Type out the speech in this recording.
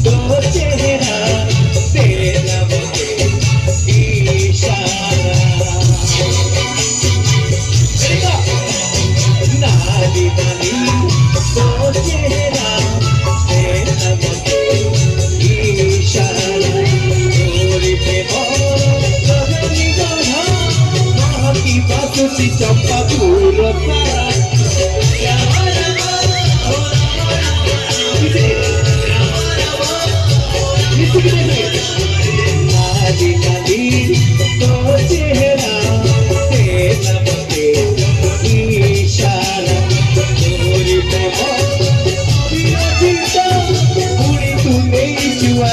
तो चेहरा तेरा मुझे इशारा नाली नाली तो चेहरा तेरा मुझे इशारा तोरी पे कहनी गधा महकी बासुती चंपा फूल सारा नाली नाली तो चेहरा तेरा मुझे इशारा तोरी पे बुढ़ी तू नहीं जुआ